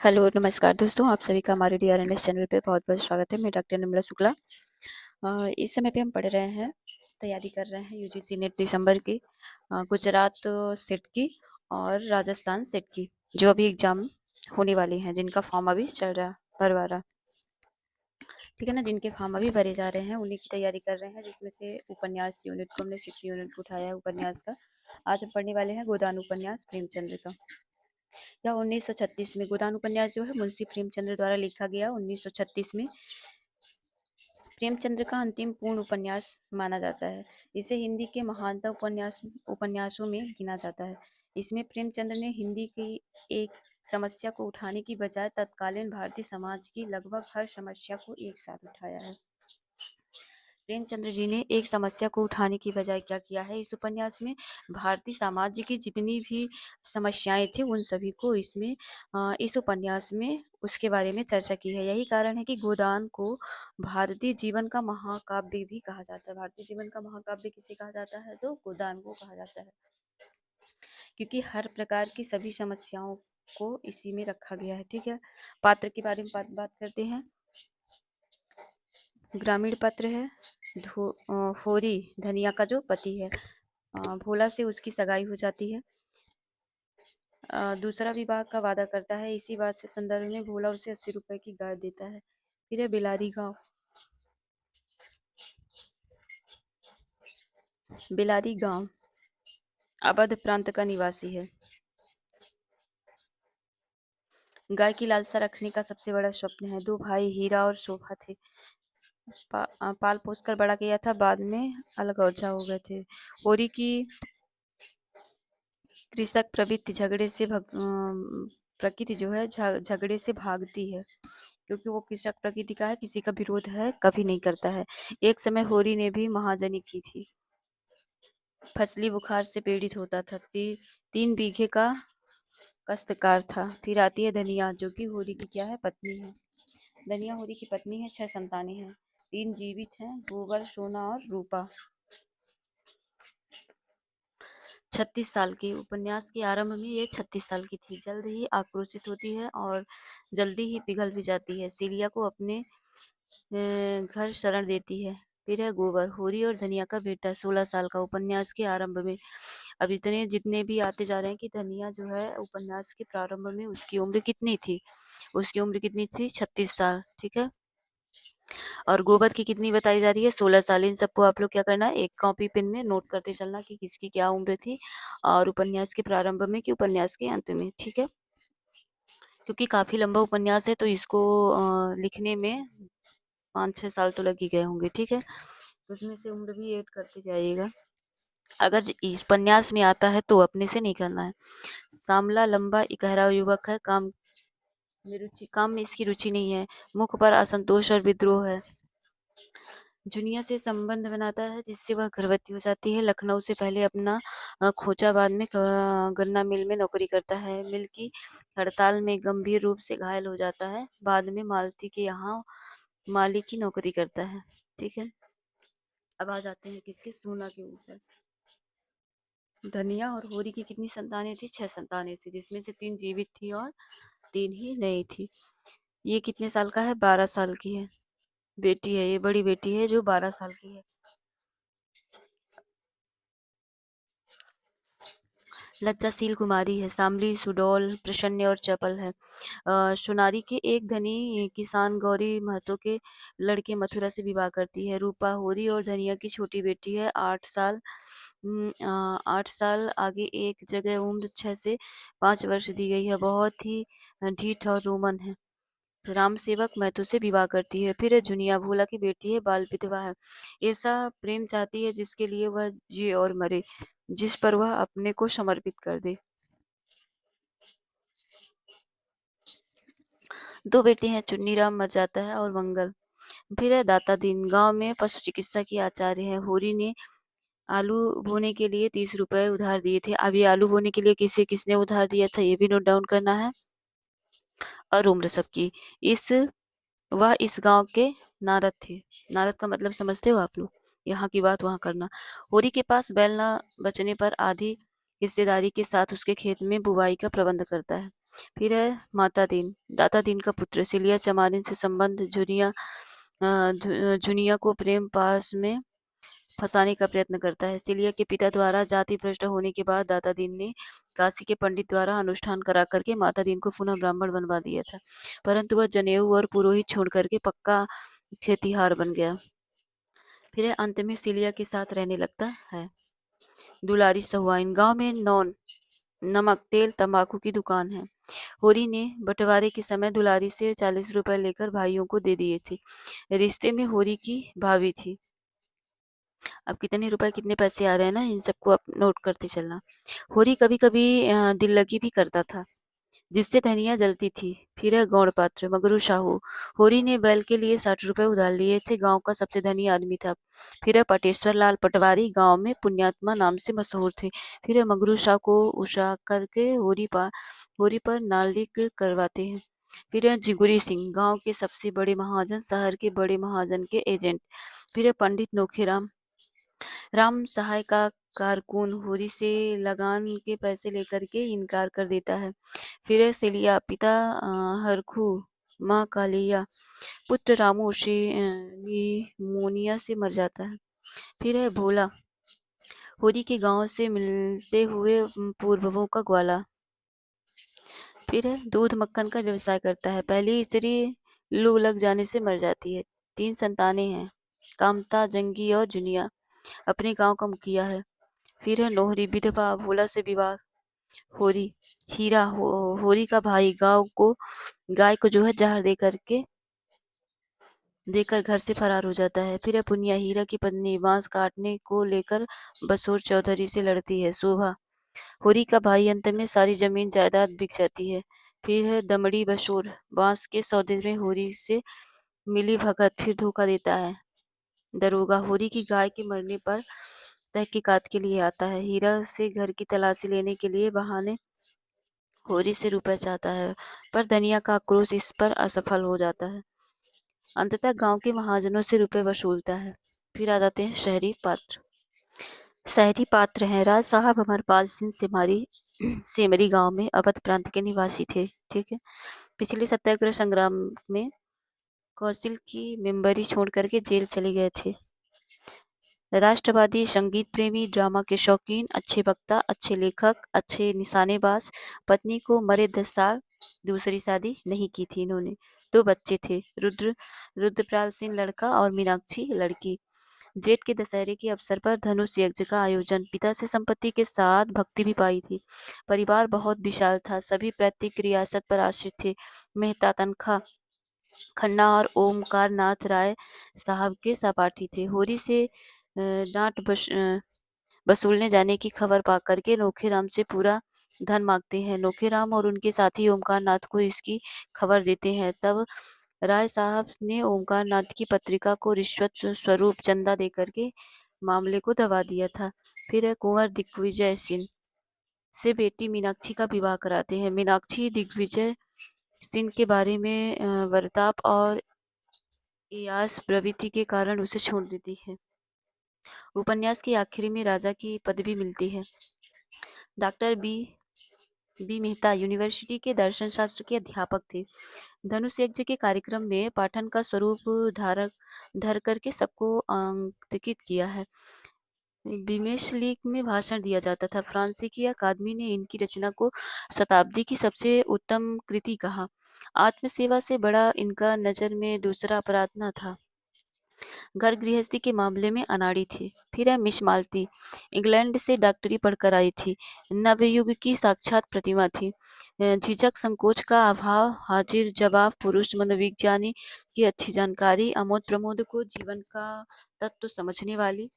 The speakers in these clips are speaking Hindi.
हेलो, नमस्कार दोस्तों, आप सभी का हमारे डीआरएनएस चैनल पे बहुत-बहुत स्वागत है। मैं डॉक्टर निर्मला शुक्ला। इस समय पे हम पढ़ रहे हैं, तैयारी कर रहे हैं यूजीसी नेट दिसंबर की, गुजरात सेट की और राजस्थान सेट की, जो अभी एग्ज़ाम होने वाली हैं, जिनका फॉर्म अभी चल रहा है, भरवा रहा। ठीक है ना, जिनके फॉर्म अभी भरे जा रहे हैं, उन्हीं की तैयारी कर रहे हैं, जिसमें से उपन्यास यूनिट को हमने 6 यूनिट को उठाया है उपन्यास का। आज हम पढ़ने वाले हैं गोदान उपन्यास प्रेमचंद्र का। यह 1936 में गोदान उपन्यास जो है मुंशी प्रेमचंद्र द्वारा लिखा गया 1936 में प्रेमचंद्र का अंतिम पूर्ण उपन्यास माना जाता है। इसे हिंदी के महानतम उपन्यासों में गिना जाता है। इसमें प्रेमचंद्र ने हिंदी की एक समस्या को उठाने की बजाय तत्कालीन भारतीय समाज की लगभग हर समस्या को एक साथ उठाया है। प्रेमचंद्र जी ने एक समस्या को उठाने की बजाय क्या किया है, इस उपन्यास में भारतीय समाज की जितनी भी समस्याएं थी उन सभी को इसमें इस उपन्यास में उसके बारे में चर्चा की है। यही कारण है कि गोदान को भारतीय जीवन का महाकाव्य भी कहा जाता है। भारतीय जीवन का महाकाव्य किसे कहा जाता है, तो गोदान को कहा जाता है, क्योंकि हर प्रकार की सभी समस्याओं को इसी में रखा गया है। ठीक है, पात्र के बारे में बात करते हैं। ग्रामीण पात्र है होरी, धनिया का जो पति है। भोला से उसकी सगाई हो जाती है। दूसरा विवाह का वादा करता है। इसी बात से संदर्भ में भोला उसे 80 रुपए की गाय देता है। फिर है बिलारी गांव। बिलारी गांव अवध प्रांत का निवासी है। गाय की लालसा रखने का सबसे बड़ा स्वप्न है। दो भाई हीरा और शोभा थे। पाल पोस कर बड़ा किया था, बाद में अलग औजा हो गए थे। होरी की कृषक प्रवृत्ति प्रकृति जो है झगड़े से भागती है, क्योंकि वो कृषक प्रकृति का है, किसी का विरोध है कभी नहीं करता है। एक समय होरी ने भी महाजनी की थी। फसली बुखार से पीड़ित होता था। 3 बीघे का काश्तकार था। फिर आती है धनिया, जो कि होरी की क्या है, पत्नी है। धनिया होरी की पत्नी है। 6 संतानें हैं। 3 जीवित हैं, गोबर, सोना और रूपा। 36 साल की, उपन्यास के आरंभ में ये 36 साल की थी। जल्द ही आक्रोशित होती है और जल्दी ही पिघल भी जाती है। सीलिया को अपने घर शरण देती है। फिर है गोबर, होरी और धनिया का बेटा, 16 साल का। उपन्यास के आरंभ में अब इतने जितने भी आते जा रहे हैं कि धनिया जो है उपन्यास के प्रारंभ में उसकी उम्र कितनी थी, उसकी उम्र कितनी थी, 36 साल। ठीक है, और गोबर की कितनी बताई जा रही है, 16 साल। इन सबको आप लोग क्या करना है, एक कॉपी पेन में नोट करते चलना कि किसकी क्या उम्र थी, और उपन्यास के प्रारंभ में कि उपन्यास के अंत में। ठीक है, क्योंकि काफी लंबा उपन्यास है तो इसको लिखने में 5-6 साल तो लग ही गए होंगे। ठीक है, उसमें से उम्र भी ऐड करते जाइएगा। अगर इस उपन्यास में आता है तो अपने से नहीं करना है। सामला लंबा इकहरा युवक है। काम में इसकी रुचि नहीं है। मुख पर असंतोष और विद्रोह है। जुनिया से संबंध बनाता है, जिससे वह गर्भवती हो जाती है। लखनऊ से पहले अपना खोचाबाद में गन्ना मिल में नौकरी करता है। मिल की हड़ताल में गंभीर रूप से घायल हो जाता है। बाद में मालती के यहाँ माली की नौकरी करता है। ठीक है, अब आ जाते हैं किसके, सोना के ऊपर। धनिया और होरी की कितनी संतानें थी, 6 संतानें थी, जिसमें से 3 जीवित थी और 3 ही नहीं थी। ये कितने साल का है, 12 साल की है। बेटी है, ये बड़ी बेटी है जो 12 साल की है। लज्जाशील कुमारी है। सांवली, सुडौल, प्रसन्न और चपल है। सोनारी के एक धनी किसान गौरी महतो के लड़के मथुरा से विवाह करती है। रूपा होरी और धनिया की छोटी बेटी है। 8 साल आगे एक जगह उम्र 6 से 5 वर्ष दी गई है। बहुत ही ढीठ और रोमन है। राम सेवक महतो से विवाह करती है। फिर जुनिया भोला की बेटी है, बाल विधवा है। ऐसा प्रेम चाहती है जिसके लिए वह जिए और मरे, जिस पर वह अपने को समर्पित कर दे। 2 बेटे हैं, चुन्नीराम मर जाता है और मंगल। फिर है दाता दीन। गांव में पशु चिकित्सा की आचार्य है। होरी ने आलू बोने के लिए 30 रुपए उधार दिए थे। अब ये आलू बोने के लिए किसे किसने उधार दिया था, ये भी नोट डाउन करना है। और उम्र सबकी। वह इस गांव के नारद थे। नारद का मतलब समझते हो आप लोग, यहाँ की बात वहाँ करना। होरी के पास बैल न बचने पर आधी हिस्सेदारी के साथ उसके खेत में बुवाई का प्रबंध करता है। फिर है माता दीन, दाता दीन का पुत्र। सिलिया चमारिन से संबंध जुनिया को प्रेम पास में फंसाने का प्रयत्न करता है। सिलिया के पिता द्वारा जाति भ्रष्ट होने के बाद दाता दीन ने काशी के पंडित द्वारा अनुष्ठान करा करके माता दीन को पुनः ब्राह्मण बनवा दिया था, परंतु वह जनेऊ और पुरोहित छोड़ करके पक्का खेतिहार बन गया। फिर अंत में सिलिया के साथ रहने लगता है। दुलारी सहुआइन, गांव में नमक, तेल, तंबाकू की दुकान है। होरी ने बंटवारे के समय दुलारी से 40 रुपए लेकर भाइयों को दे दिए थे। रिश्ते में होरी की भाभी थी। अब कितने रुपए कितने पैसे आ रहे हैं ना, इन सबको आप नोट करते चलना। होरी कभी कभी दिल लगी भी करता था, जिससे धनिया जलती थी। फिर है गौड़ पात्र, मगरू साहू। होरी ने बैल के लिए 60 रुपए उधार लिए थे, गांव का सबसे धनी आदमी था। फिर है पटेश्वर लाल पटवारी, गांव में पुण्यात्मा नाम से मशहूर थे। फिर है मगरू शाह को उषा करके होरी पर नालिक करवाते हैं। फिर है जिगुरी सिंह, गांव के सबसे बड़े महाजन, शहर के बड़े महाजन के एजेंट। फिर है पंडित नोखेराम, राम सहाय का कारकुन। होरी से लगान के पैसे लेकर के इनकार कर देता है। फिर है सिलिया, पिता हरखू, माँ कालिया, पुत्र रामू निमोनिया से मर जाता है। फिर है भोला, होरी के गांव से मिलते हुए पूर्ववों का ग्वाला। फिर है दूध मक्खन का व्यवसाय करता है। पहली स्त्री लू लग जाने से मर जाती है। 3 संतानें हैं, कामता, जंगी और जुनिया। अपने गांव का मुखिया है। फिर है नोहरी, विधवा, भोला से विवाह। होरी, हीरा होरी का भाई, गाय को जो है जहर देकर घर से फरार हो जाता है। फिर है पुनिया, हीरा की पत्नी, बांस काटने को लेकर बसोर चौधरी से लड़ती है। शोभा, होरी का भाई, अंत में सारी जमीन जायदाद बिक जाती है। फिर है दमड़ी बसोर, बांस के सौदे में होरी से मिली भगत, फिर धोखा देता है। दरोगा, होरी की गाय के मरने पर तहकीकात के लिए आता है। हीरा से घर की तलाशी लेने के लिए बहाने होरी से रुपए चाहता है, पर धनिया का आक्रोश इस पर असफल हो जाता है। अंततः गांव के महाजनों से रुपए वसूलता है। फिर आ जाते हैं शहरी पात्र। शहरी पात्र हैं राज साहब अमरपाल सिंह सेमरी गांव में अवध प्रांत के निवासी थे। ठीक है। पिछले सत्याग्रह संग्राम में कौंसिल की मेंबरी छोड़ करके जेल चले गए थे। राष्ट्रवादी, संगीत प्रेमी, ड्रामा के शौकीन, अच्छे वक्ता, अच्छे लेखक, अच्छे निशानेबाज। पत्नी को मरे 10 साल, दूसरी शादी नहीं की थी इन्होंने। 2 बच्चे थे, रुद्रपाल सिंह लड़का और मीनाक्षी लड़की। जेठ के दशहरे के अवसर पर धनुष यज्ञ का आयोजन। पिता से संपत्ति के साथ भक्ति भी पाई थी। परिवार बहुत विशाल था, सभी पैतृक रियासत पर आश्रित थे। मेहता तनखा खन्ना और ओमकार नाथ राय साहब के सहपाठी थे। होरी से डांट वसूलने जाने की खबर पाकर के नोखेराम से पूरा धन मांगते हैं। नोखेराम और उनके साथी ओमकार नाथ को इसकी खबर देते हैं। तब राय साहब ने ओमकार नाथ की पत्रिका को रिश्वत स्वरूप चंदा देकर के मामले को दबा दिया था। फिर है कुंवर दिग्विजय सिंह से बेटी मीनाक्षी का विवाह कराते हैं। मीनाक्षी दिग्विजय सिंह के बारे में वर्ताप और इयास प्रवृत्ति के कारण उसे छोड़ देती है। उपन्यास के आखिरी में राजा की पदवी मिलती है। डॉक्टर बी मेहता यूनिवर्सिटी के दर्शन शास्त्र के अध्यापक थे। धनुष यज्ञ के कार्यक्रम में पाठन का स्वरूप धर करके सबको अंकित किया है। बीमेश लीग में भाषण दिया जाता था। फ्रांसीसी अकादमी ने इनकी रचना को शताब्दी की सबसे उत्तम कृति कहा। आत्मसेवा से बड़ा इनका नजर में दूसरा अपराध न था। घर गृहस्थी के मामले में अनाड़ी थी। फिर है मिस मालती, इंग्लैंड से डॉक्टरी पढ़कर आई थी। नवयुग की साक्षात प्रतिमा थी। झिझक संकोच का अभाव, हाजिर जवाब, पुरुष मनोविज्ञानी की अच्छी जानकारी, आमोद प्रमोद को जीवन का तत्व समझने वाली,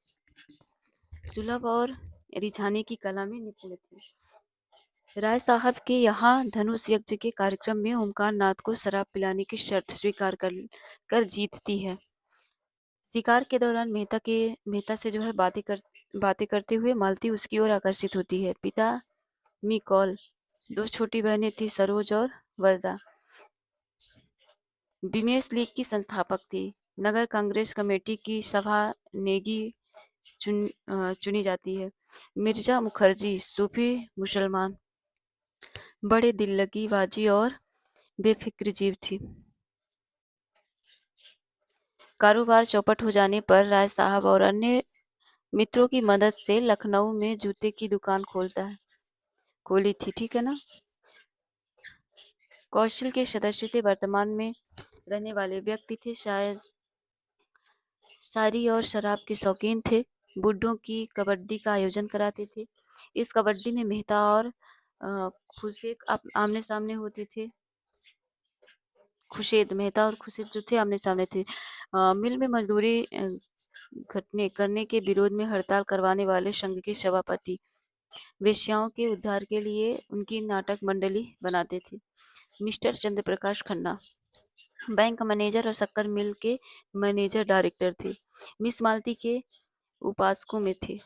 सुलभ और रिझाने की कला में निपुण थी। राय साहब के यहाँ धनुष यज्ञ के कार्यक्रम में ओमकार नाथ को शराब पिलाने की शर्त स्वीकार कर जीतती है। शिकार के दौरान मेहता से जो है बातें करते हुए मालती उसकी ओर आकर्षित होती है। पिता मिकॉल, 2 छोटी बहनें थी, सरोज और वरदा। बीमेश लीग की संस्थापक थी। नगर कांग्रेस कमेटी की सभा नेगी चुनी जाती है। मिर्जा मुखर्जी, सूफी मुसलमान। बड़े दिल लगी बाजी और बेफिक्र जीव थी। कारोबार चौपट हो जाने पर राय साहब और अन्य मित्रों की मदद से लखनऊ में जूते की दुकान खोली थी। ठीक है ना। कौशल के सदस्य थे, वर्तमान में रहने वाले व्यक्ति थे, शायद शायरी और शराब के शौकीन थे। बुड्ढों की कबड्डी का आयोजन कराते थे। इस कबड्डी में मेहता और खुर्शीद आमने सामने होते थे। खुर्शीद मेहता और खुर्शीद जो थे आमने सामने थे। मिल में मजदूरी घटने करने के विरोध में हड़ताल करवाने वाले संघ के सभापति वेश्याओं के उद्धार के लिए उनकी नाटक मंडली बनाते थे। मिस्टर चंद्र प्रकाश खन्ना बैंक मैनेजर और शक्कर मिल के मैनेजर डायरेक्टर थे। मिस मालती के उपासकों में थे।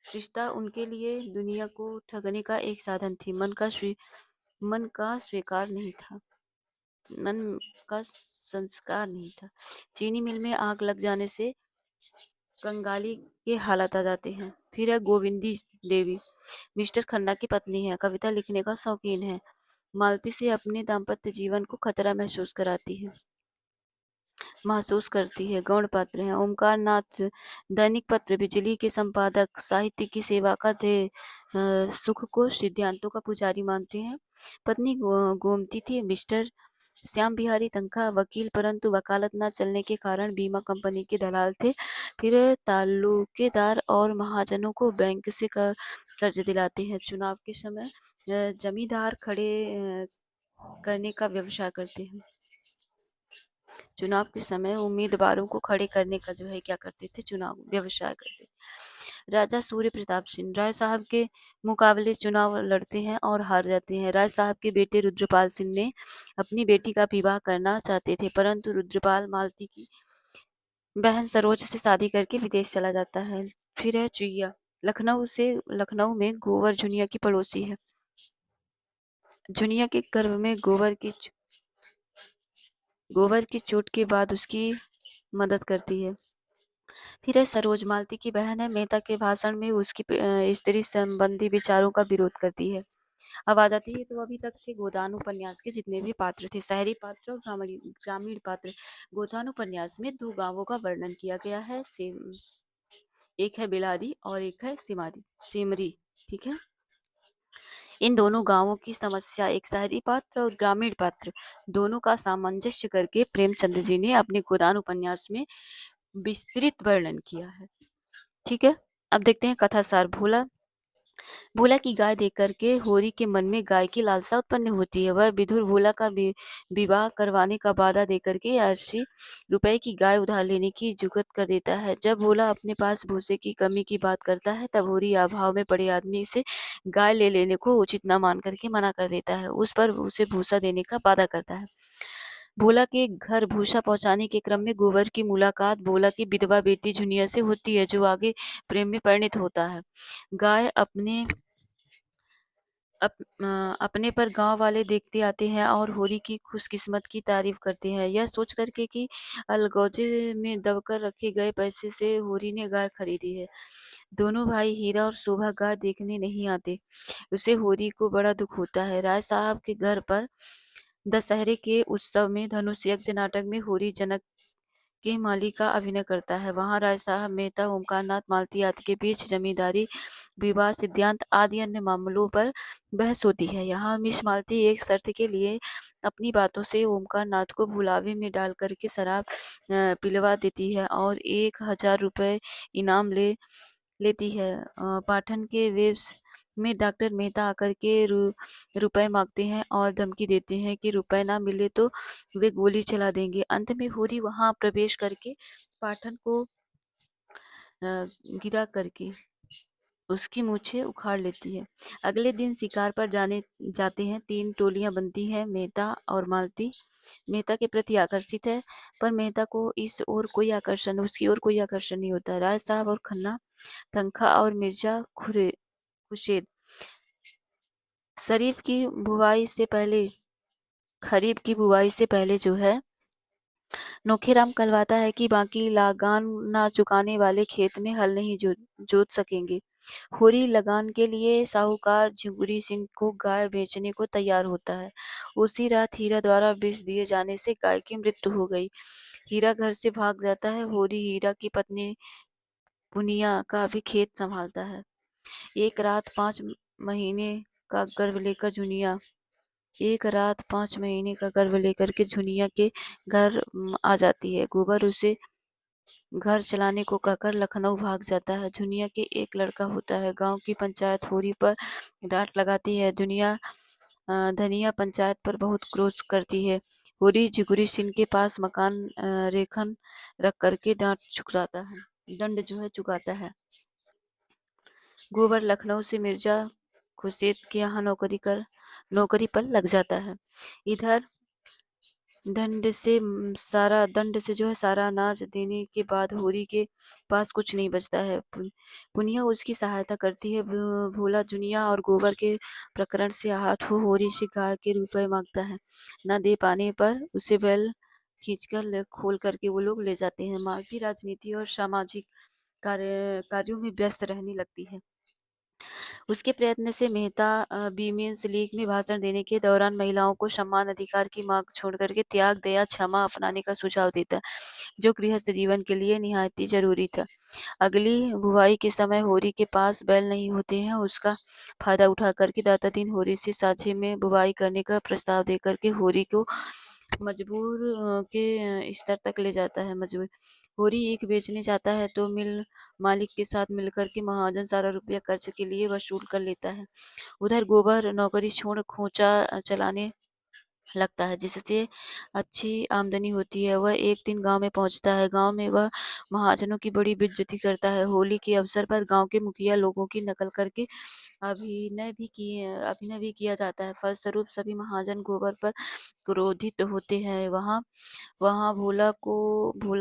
रिश्ता उनके लिए दुनिया को ठगने का एक साधन थी। मन का स्वीकार नहीं था, मन का संस्कार नहीं था। चीनी मिल में आग लग जाने से कंगाली के हालात आ जाते हैं। फिर है गोविंदी देवी, मिस्टर खन्ना की पत्नी है, कविता लिखने का शौकीन है। मालती से अपने दाम्पत्य जीवन को खतरा महसूस करती है। गौण पात्र हैं ओमकार नाथ, दैनिक पत्र बिजली के संपादक, साहित्य की सेवा का ध्येय, सुख को सिद्धांतों का पुजारी मानते हैं। पत्नी गोमती थी। मिस्टर श्याम बिहारी तनखा वकील, परंतु वकालत न चलने के कारण बीमा कंपनी के दलाल थे। फिर तालुकेदार और महाजनों को बैंक से कर्ज दिलाते हैं। चुनाव के समय जमींदार खड़े करने का व्यवसाय करते हैं। चुनाव के समय उम्मीदवारों को खड़े करने का जो है क्या करते थे, चुनाव व्यवसाय करते थे। राजा सूर्य प्रताप सिंह राय साहब के मुकाबले चुनाव लड़ते हैं और हार जाते हैं। राय साहब के बेटे रुद्रपाल सिंह ने अपनी बेटी का विवाह करना चाहते थे, परंतु रुद्रपाल मालती की बहन सरोज से शादी करके विदेश चला जाता है। फिर है चुईया, लखनऊ में गोवर झुनिया की पड़ोसी है। झुनिया के गर्भ में गोबर की चोट के बाद उसकी मदद करती है। फिर है सरोज, मालती की बहन है। मेहता के भाषण में उसकी स्त्री संबंधी विचारों का विरोध करती है। अब आ जाती है तो अभी तक के गोदान उपन्यास के जितने भी पात्र थे, शहरी पात्र और ग्रामीण पात्र। गोदान उपन्यास में 2 गांवों का वर्णन किया गया है। एक है बिलारी और एक है सिमरी। ठीक है। इन दोनों गांवों की समस्या, एक शहरी पात्र और ग्रामीण पात्र, दोनों का सामंजस्य करके प्रेमचंद जी ने अपने गोदान उपन्यास में विस्तृत वर्णन किया है। ठीक है। अब देखते हैं कथा सार। भोला की गाय देख करके होरी के मन में गाय की लालसा उत्पन्न होती है। वह विधुर भोला का विवाह करवाने का वादा देकर के 80 रुपए की गाय उधार लेने की जुगत कर देता है। जब भोला अपने पास भूसे की कमी की बात करता है, तब होरी अभाव में पड़े आदमी से गाय ले लेने को उचित न मान करके मना कर देता है। उस पर उसे भूसा देने का वादा करता है। भोला के घर भूसा पहुंचाने के क्रम में गोबर की मुलाकात भोला की विधवा बेटी झुनिया से होती है, जो आगे प्रेम में परिणित होता है। गाय अपने पर गांव वाले देखते आते हैं और होरी की खुशकिस्मत की तारीफ करते हैं, यह सोच करके कि अलगोजे में दबकर रखे गए पैसे से होरी ने गाय खरीदी है। दोनों भाई हीरा और शोभा गाय देखने नहीं आते। उसे होरी को बड़ा दुख होता है। राय साहब के घर पर दशहरे के उत्सव में धनुष यज्ञ नाटक में होरी जनक के माली का अभिनय करता है। वहां राय साहब, मेहता, ओमकार नाथ, मालती आदि के बीच जमींदारी, विवाह सिद्धांत आदि अन्य मामलों पर बहस होती है। यहाँ मिस मालती एक शर्त के लिए अपनी बातों से ओमकार नाथ को भुलावे में डाल करके शराब पिलवा देती है और 1000 रुपये इनाम लेती है। पाठन के वेब्स में डॉक्टर मेहता आकर के रुपए मांगते हैं और धमकी देते हैं कि रुपए ना मिले तो वे गोली चला देंगे। अंत में होरी वहां प्रवेश करके पाठन को गिरा करके उसकी मूछें उखाड़ लेती है। अगले दिन शिकार पर जाते हैं। 3 टोलियां बनती हैं। मेहता और मालती मेहता के प्रति आकर्षित है, पर मेहता को उसकी ओर कोई आकर्षण नहीं होता। राय साहब और खन्ना, तनखा और मिर्जा खुर्शीद खरीफ की बुवाई से पहले जो है नोखेराम कहलवाता है कि बाकी लागान ना चुकाने वाले खेत में हल नहीं जोत सकेंगे। होरी लगान के लिए साहूकार झिंगुरी सिंह को गाय बेचने को तैयार होता है। उसी रात हीरा द्वारा विष दिए जाने से गाय की मृत्यु हो गई। हीरा घर से भाग जाता है। होरी हीरा की पत्नी पुनिया का भी खेत संभालता है। एक रात 5 महीने का गर्भ लेकर जुनिया एक रात 5 महीने का गर्भ लेकर के झुनिया के घर आ जाती है। गोबर उसे घर चलाने को कहकर लखनऊ भाग जाता है। झुनिया के एक लड़का होता है। गांव की पंचायत होरी पर डांट लगाती है। धनिया पंचायत पर बहुत क्रोध करती है। होरी झिगुरी सिंह के पास मकान रेखन रख करके दंड जो है चुकाता है। गोबर लखनऊ से मिर्जा खुर्शीद के यहाँ नौकरी पर लग जाता है। इधर दंड से जो है सारा अनाज देने के बाद होरी के पास कुछ नहीं बचता है। पुनिया उसकी सहायता करती है। भोला जुनिया और गोबर के प्रकरण से आहत हो होरी से गाय के रुपए मांगता है। न दे पाने पर उसे बैल खींचकर खोल करके वो लोग ले जाते हैं। मालती राजनीति और सामाजिक कार्यों में व्यस्त रहने लगती है। उसके प्रयत्न से मेहता वीमेंस लीग में भाषण देने के दौरान महिलाओं को समान अधिकार की मांग छोड़ करके त्याग, दया, क्षमा अपनाने का सुझाव देता, जो गृहस्थ जीवन के लिए निहायत ही जरूरी था। अगली बुवाई के समय होरी के पास बैल नहीं होते हैं। उसका फायदा उठा करके दाता दीन होरी से साझे में बुवाई करने का प्रस्ताव दे करके होरी को मजबूर के स्तर तक ले जाता है। होरी ईख बेचने जाता है तो मिल मालिक के साथ मिलकर के महाजन सारा रुपया कर्ज के लिए वसूल कर लेता है। उधर गोबर नौकरी छोड़ खोचा चलाने लगता है, जिससे अच्छी आमदनी होती है। वह एक दिन गांव में पहुंचता है। गांव में वह महाजनों की बड़ी बेइज्जती करता है। होली के अवसर पर गांव के मुखिया लोगों की नकल करके अभिनय भी किया जाता है। फलस्वरूप सभी महाजन गोबर पर क्रोधित होते हैं। वहां वहां भोला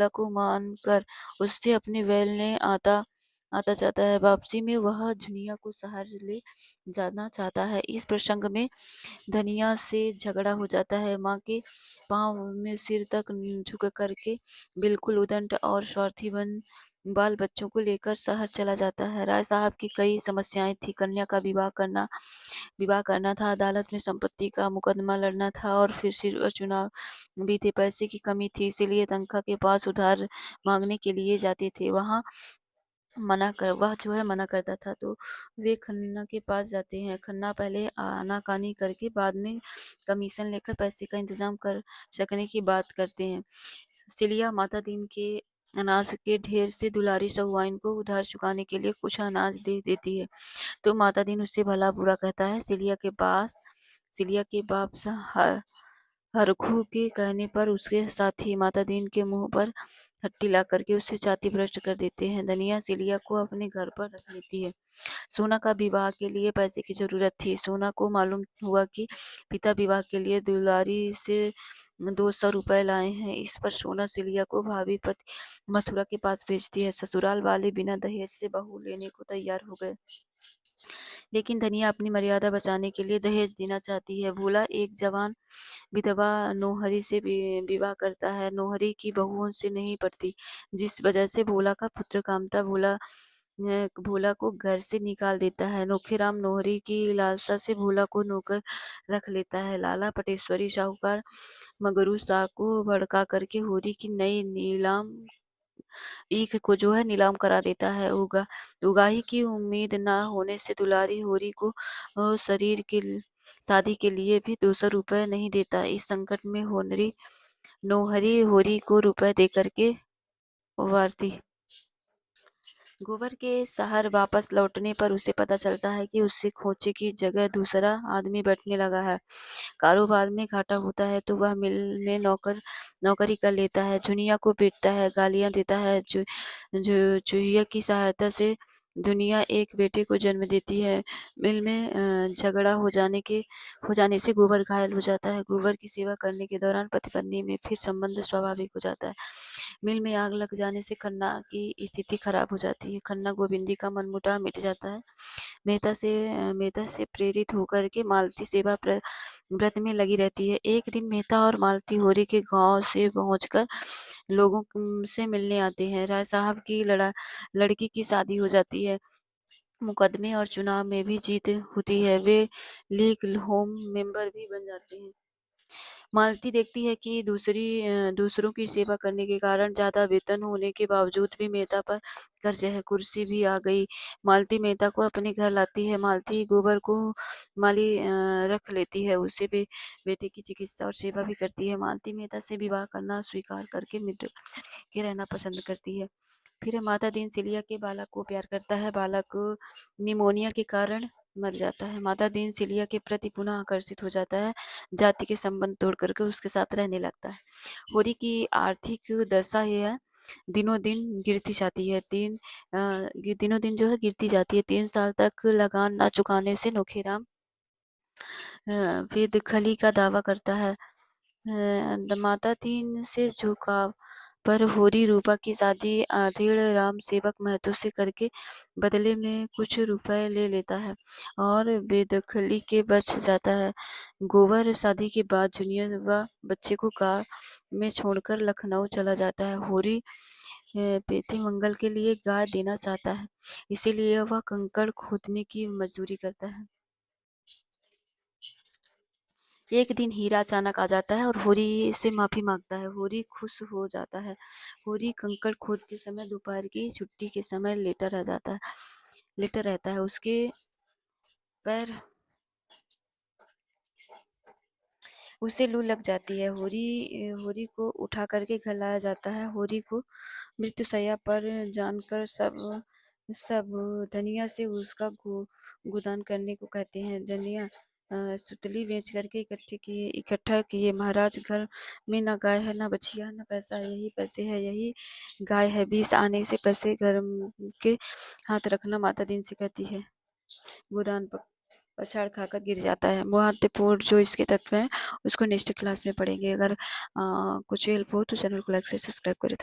को मानकर उससे अपने बैल ने आता आता जाता है। वापसी में वह झुनिया को शहर ले जाना चाहता है। इस प्रसंग में धनिया से झगड़ा हो जाता है। माँ के पाँव में सिर तक झुक करके बिल्कुल उदंड और स्वार्थी बन बाल बच्चों को लेकर शहर चला जाता है। राय साहब की कई समस्याएं थी। कन्या का विवाह करना था, अदालत में संपत्ति का मुकदमा लड़ना था और फिर सिर चुनाव भी थे। पैसे की कमी थी, इसीलिए तनखा के पास उधार मांगने के लिए जाते थे। वह जो है मना करता था, तो वे खन्ना के पास जाते हैं। खन्ना पहले आनाकानी करके बाद में कमीशन लेकर पैसे का इंतजाम कर सकने की बात करते हैं। सिलिया माता दीन के अनाज के ढेर से दुलारी सहुआइन को उधार चुकाने के लिए कुछ अनाज दे देती है, तो माता दीन उससे भला बुरा कहता है। सिलिया के बाप हरखू के कहने पर उसके साथी माता दीन के मुंह पर हट्टी ला करके उससे छाती भ्रष्ट कर देते हैं। धनिया सिलिया को अपने घर पर रख लेती है। सोना का विवाह के लिए पैसे की जरूरत थी। सोना को मालूम हुआ कि पिता विवाह के लिए दुलारी से 200 रुपए लाए हैं। इस पर सोना सिलिया को भाभी पति मथुरा के पास भेजती है। ससुराल वाले बिना दहेज से बहू लेने को तैयार हो गए, लेकिन धनिया अपनी मर्यादा बचाने के लिए दहेज देना चाहती है। भोला एक जवान विधवा नोहरी से विवाह करता है। नोहरी की बहू उनसे नहीं पटती, जिस वजह से भोला का पुत्र कामता भोला को घर से निकाल देता है। नोखीराम नोहरी की लालसा से भोला को नौकर रख लेता है। लाला पटेश्वरी साहूकार मगरू शाह को भड़का करके होरी की नई ईख को जो है नीलाम करा देता है। उगाही की उम्मीद न होने से दुलारी होरी को शादी के लिए भी 200 रुपए नहीं देता। इस संकट में नोहरी होरी को रुपए दे करके उबारती। गोबर के शहर वापस लौटने पर उसे पता चलता है कि उससे खोचे की जगह दूसरा आदमी बैठने लगा है। कारोबार में घाटा होता है तो वह मिल में नौकरी कर लेता है। झुनिया को पीटता है, गालियां देता है। चूहिया की सहायता से दुनिया एक बेटे को जन्म देती है। मिल में झगड़ा हो जाने से गोबर घायल हो जाता है। गोबर की सेवा करने के दौरान पति पत्नी में फिर संबंध स्वाभाविक हो जाता है। मिल में आग लग जाने से खन्ना की स्थिति खराब हो जाती है। खन्ना गोविंदी का मनमुटाव मिट जाता है। मेहता से प्रेरित होकर के मालती सेवा व्रत में लगी रहती है। एक दिन मेहता और मालती होरी के गांव से पहुंचकर लोगों से मिलने आते हैं। राय साहब की लड़की की शादी हो जाती है। मुकदमे और चुनाव में भी जीत होती है। वे लीग होम मेंबर भी बन जाते हैं। मालती देखती है कि दूसरों की सेवा करने के कारण ज़्यादा वेतन होने के बावजूद भी मेहता पर कर्ज है। कुर्सी भी आ गई। मालती मेहता को अपने घर लाती है। मालती गोबर को रख लेती है। उसे बेटे की चिकित्सा और सेवा भी करती है। मालती मेहता से विवाह करना स्वीकार करके मृत्यु के रहना पसंद करती है। फिर माता दीनशैया के बालक को प्यार करता है। बालक निमोनिया के कारण मर जाता है। माता दीनशैया के प्रति पुनः आकर्षित हो जाता है। जाति के संबंध तोड़ करके उसके साथ रहने लगता है। होरी की आर्थिक दशा ये है, दिनों दिन गिरती जाती है। दिनों दिन जो है गिरती जाती है। 3 साल तक लगान न चुकाने से नोखेराम वेद खली का दावा करता है। माता दीन से झुकाव पर होरी रूपा की शादी आधेड़ राम सेवक महतो से करके बदले में कुछ रुपए ले लेता है और बेदखली के बच जाता है। गोवर शादी के बाद जूनियर व बच्चे को गांव में छोड़कर लखनऊ चला जाता है। होरी पेते मंगल के लिए गाय देना चाहता है, इसीलिए वह कंकड़ खोदने की मजदूरी करता है। एक दिन हीरा अचानक आ जाता है और होरी से माफी मांगता है। होरी खुश हो जाता है। होरी कंकड़ खोदते समय दोपहर की छुट्टी के समय लेटा रहता है। उसके पैर उसे लू लग जाती है। होरी को उठा करके घर लाया जाता है। होरी को मृत्युशैया पर जानकर सब धनिया से उसका गोदान करने को कहते हैं। धनिया सुतली बेच करके इकट्ठा किए। महाराज, घर में न गाय है, न बछिया, न पैसा है, यही पैसे है, यही गाय है। 20 आने से पैसे घर के हाथ रखना, माता दिन से कहती है। गोदान पछाड़ खाकर गिर जाता है। महत्वपूर्ण जो इसके तत्व हैं उसको नेक्स्ट क्लास में पढ़ेंगे। अगर कुछ हेल्प हो तो चैनल को लाइक से सब्सक्राइब करें।